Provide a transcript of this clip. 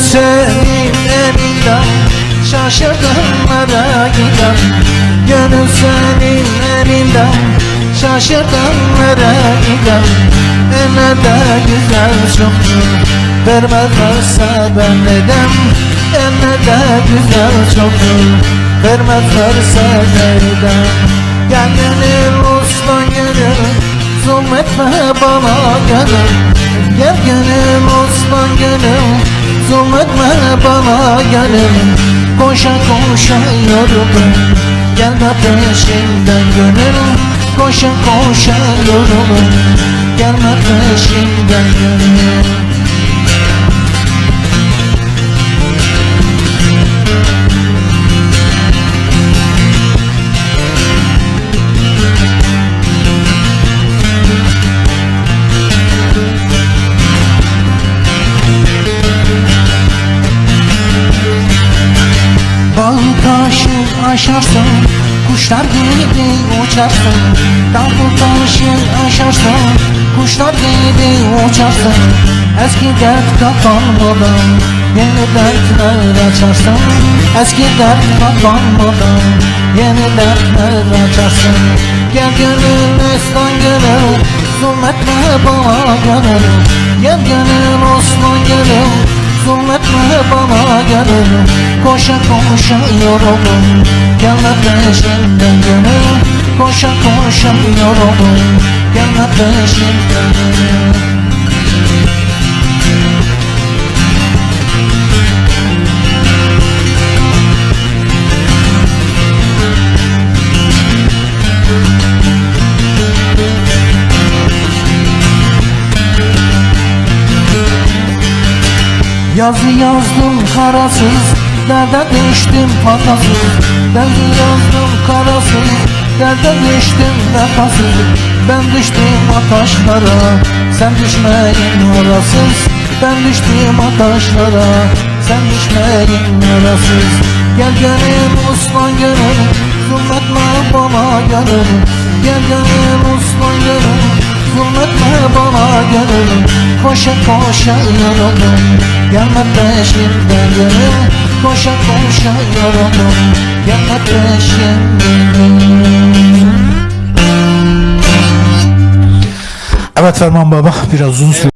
senin elinden, şaşırdım nereye gider. Gönül senin elinden, şaşırdım nereye gider. Ne de güzel çoktur, vermezlerse ben neden. Ne de güzel çoktur, vermezlerse neden. Gel gönül uslan gönül, zulmetme bana gönül. Gel gönül uslan gönül, zulmetme bana gönül. Koşa koşa yoruldum, gelme peşimden gönül. Koşa koşa yoruldum, gelme peşimden gönül. Dağ taşı aşarsın, kuşlar gibi uçarsın. Dağ taşı aşarsın, kuşlar gibi uçarsın. Eski dert kapanmadan yeni dertler açarsın. Eski dert kapanmadan yeni dertler açarsın. Gel gönül Osman gönül, zulmetme bana gönül. Gel gönül Osman gönül, zulmetme bana gönül. Koşa koşa yoruldum, gelme peşimden gönül. Koşa koşa yoruldum, gelme peşimden gönül. Yazı yazdım karasız, derde düştüm patasız. Yazı yazdım karasız, derde düştüm vefasız. Ben düştüm ataşlara, sen düşmeyin orasız. Ben düştüm ataşlara, sen düşmeyin orasız. Gel gönül Osman gönül, zulmetme bana gönül. Gel gönül Osman gönül, zulmetme bana gönül. Koşa koşa yoruldum, gelme peşimden gönül. Koşa koşa yoruldum, gelme peşimden. Evet Ferman Baba, biraz uzun süre